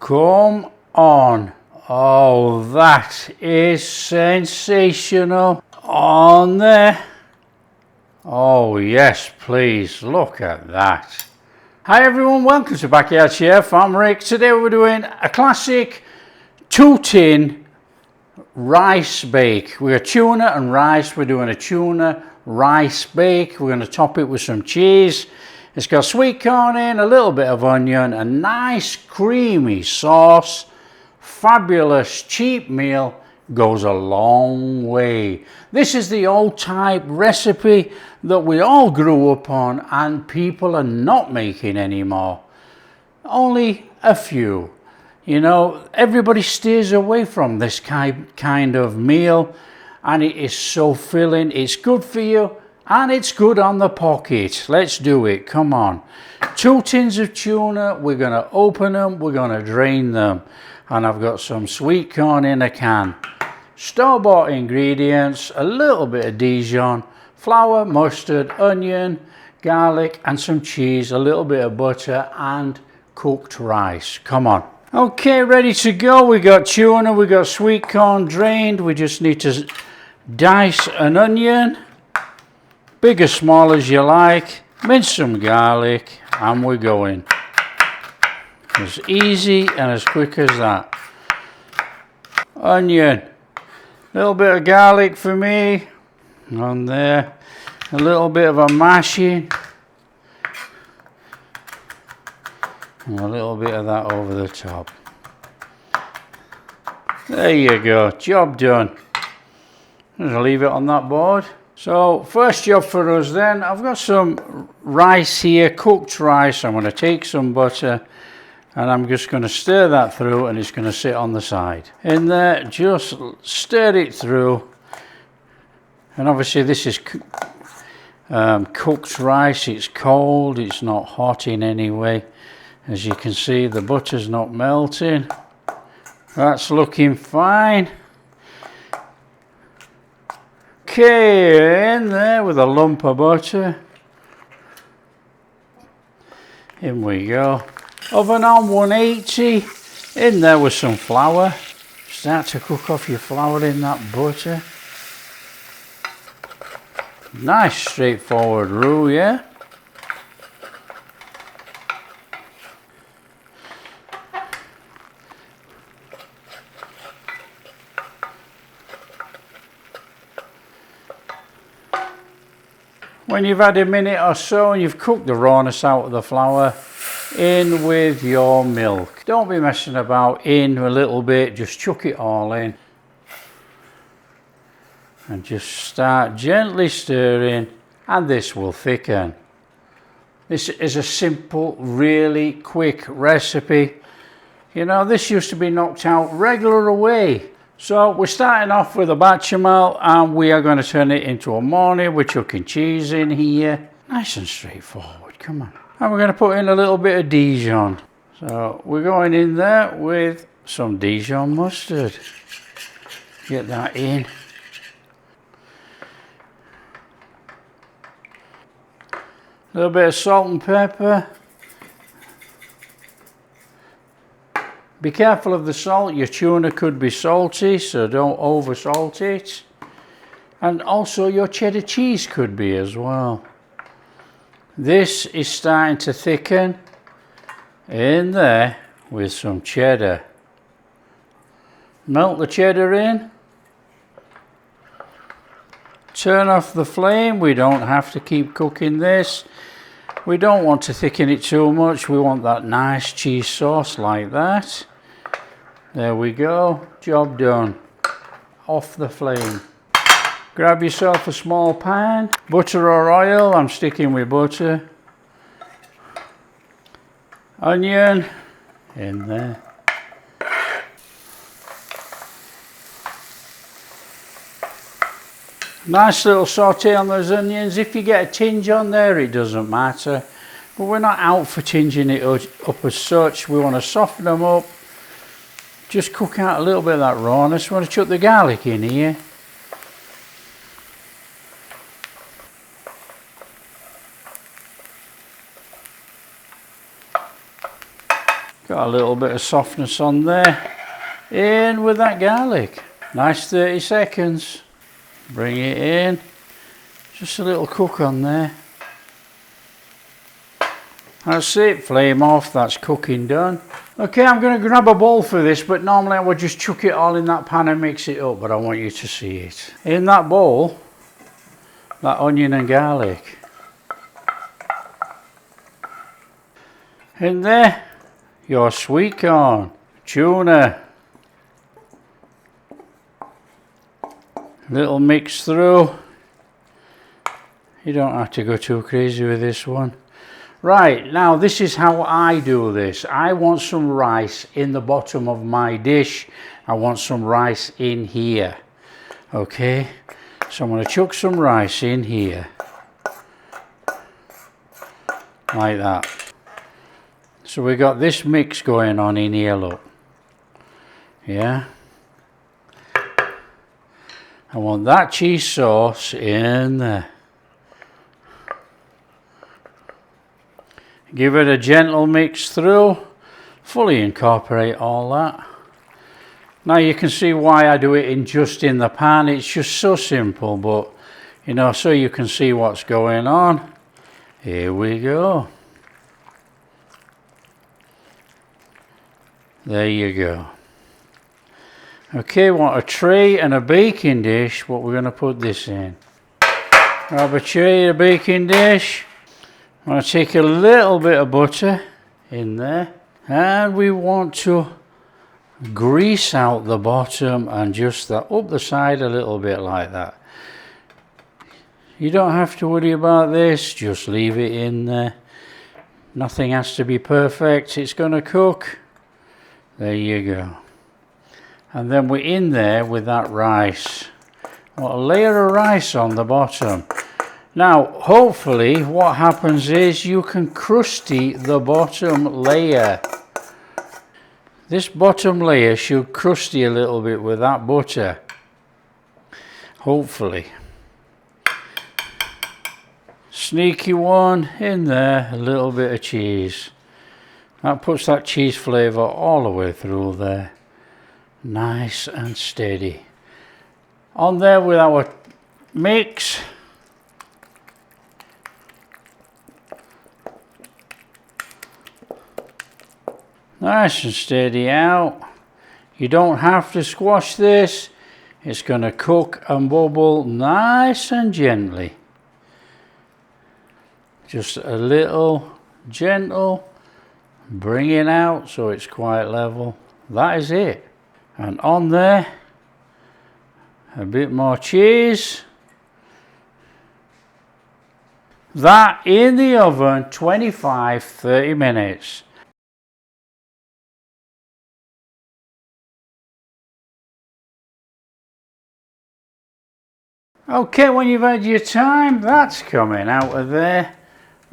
Come on. Oh, that is sensational. On there. Oh yes, please, look at that. Hi everyone, welcome to Backyard Chef. I'm Rick. Today we're doing a classic 2-tin rice bake. We're tuna and rice. We're doing a tuna rice bake. We're going to top it with some cheese. It's got sweet corn in, a little bit of onion, a nice creamy sauce. Fabulous cheap meal, goes a long way. This is the old type recipe that we all grew up on and people are not making anymore. Only a few. You know, everybody steers away from this kind of meal, and it is so filling. It's good for you and it's good on the pocket. Let's do it, come on. 2 tins of tuna, we're going to open them, we're going to drain them. And I've got some sweet corn in a can. Store-bought ingredients, a little bit of Dijon, flour, mustard, onion, garlic and some cheese, a little bit of butter and cooked rice. Come on. Okay, ready to go. We got tuna, we got sweet corn drained. We just need to dice an onion, big or small as you like, mince some garlic, and we're going. As easy and as quick as that. Onion, a little bit of garlic for me on there, a little bit of a mashing, and a little bit of that over the top. There you go, job done. I'll leave it on that board. So first job for us then, I've got some rice here, cooked rice. I'm going to take some butter and I'm just going to stir that through, and it's going to sit on the side. In there, just stir it through. And obviously this is cooked rice, it's cold, it's not hot in any way. As you can see, the butter's not melting. That's looking fine. Okay, in there with a lump of butter. In we go. Oven on 180, in there with some flour. Start to cook off your flour in that butter. Nice straightforward roux, yeah? When you've had a minute or so and you've cooked the rawness out of the flour, in with your milk. Don't be messing about, in a little bit, just chuck it all in. And just start gently stirring, and this will thicken. This is a simple, really quick recipe. You know, this used to be knocked out regular away. So we're starting off with a bechamel, and we are going to turn it into a morning. We're chucking cheese in here. Nice and straightforward, come on. And we're going to put in a little bit of Dijon. So we're going in there with some Dijon mustard. Get that in. A little bit of salt and pepper. Be careful of the salt. Your tuna could be salty, so don't over salt it. And also your cheddar cheese could be as well. This is starting to thicken. In there with some cheddar. Melt the cheddar in. Turn off the flame. We don't have to keep cooking this. We don't want to thicken it too much. We want that nice cheese sauce like that. There we go. Job done. Off the flame. Grab yourself a small pan, butter or oil, I'm sticking with butter. Onion, in there. Nice little saute on those onions. If you get a tinge on there, it doesn't matter. But we're not out for tinging it up as such. We want to soften them up. Just cook out a little bit of that rawness. We want to chuck the garlic in here. Got a little bit of softness on there. In with that garlic. Nice 30 seconds. Bring it in. Just a little cook on there. That's it, flame off, that's cooking done. Okay, I'm going to grab a bowl for this, but normally I would just chuck it all in that pan and mix it up, but I want you to see it. In that bowl, that onion and garlic. In there, your sweet corn, tuna. Little mix through. You don't have to go too crazy with this one. Right, now this is how I do this. I want some rice in the bottom of my dish. I want some rice in here. Okay, so I'm going to chuck some rice in here. Like that. So we got this mix going on in here, look. Yeah. I want that cheese sauce in there. Give it a gentle mix through, fully incorporate all that. Now you can see why I do it just in the pan. It's just so simple, but you know, so you can see what's going on. Here we go. There you go. Okay, want a tray and a baking dish. What we're going to put this in. Grab a tray, a baking dish. I'm going to take a little bit of butter in there, and we want to grease out the bottom and just that up the side a little bit like that. You don't have to worry about this, just leave it in there. Nothing has to be perfect, it's going to cook. There you go. And then we're in there with that rice. Want a layer of rice on the bottom. Now, hopefully, what happens is you can crusty the bottom layer. This bottom layer should crusty a little bit with that butter. Hopefully. Sneaky one in there, a little bit of cheese. That puts that cheese flavour all the way through there. Nice and steady. On there with our mix. Nice and steady out. You don't have to squash this. It's going to cook and bubble nice and gently. Just a little gentle. Bring it out so it's quite level. That is it. And on there, a bit more cheese. That in the oven 25-30 minutes. Okay, when you've had your time, that's coming out of there.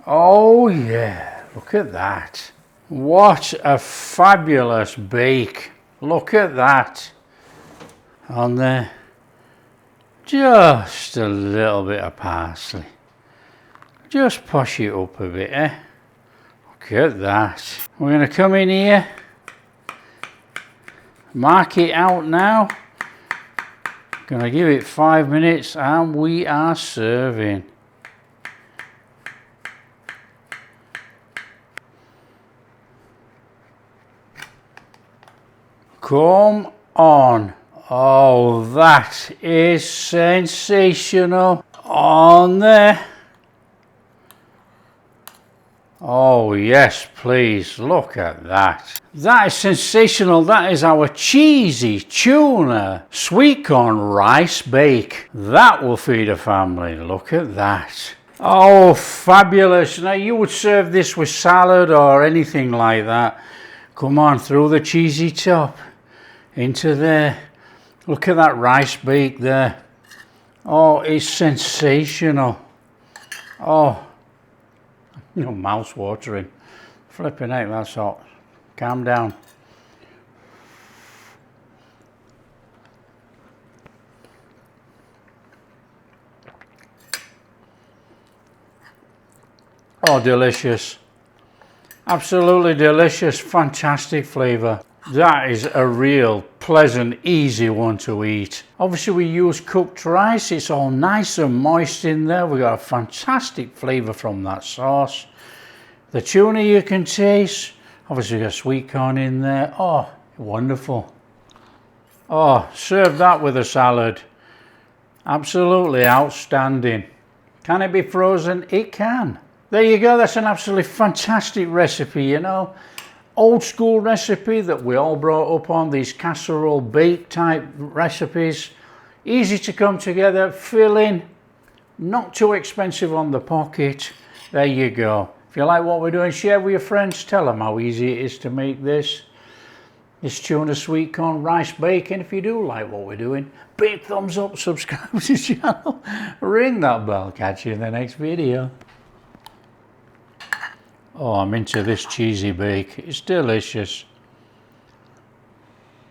Oh yeah, look at that. What a fabulous bake. Look at that. On there, just a little bit of parsley. Just push it up a bit, eh? Look at that. We're going to come in here, mark it out now. Gonna give it 5 minutes and we are serving. Come on. Oh, that is sensational. On there. Oh yes, please, look at that. That is sensational. That is our cheesy tuna sweet corn rice bake. That will feed a family. Look at that. Oh, fabulous. Now you would serve this with salad or anything like that. Come on, through the cheesy top into there. Look at that rice bake there. Oh, it's sensational. Oh, you know, mouth watering. Flipping heck, that's hot. Calm down. Oh, delicious. Absolutely delicious, fantastic flavour. That is a real pleasant, easy one to eat. Obviously we use cooked rice, it's all nice and moist in there. We got a fantastic flavour from that sauce. The tuna you can taste. Obviously got sweet corn in there. Oh, wonderful. Oh, serve that with a salad. Absolutely outstanding. Can it be frozen? It can. There you go, that's an absolutely fantastic recipe, you know. Old school recipe that we all brought up on, these casserole bake type recipes. Easy to come together, filling, not too expensive on the pocket. There you go. If you like what we're doing, share with your friends, tell them how easy it is to make this. This tuna sweet corn rice bacon. If you do like what we're doing, big thumbs up, subscribe to the channel, ring that bell. Catch you in the next video. Oh, I'm into this cheesy bake. It's delicious.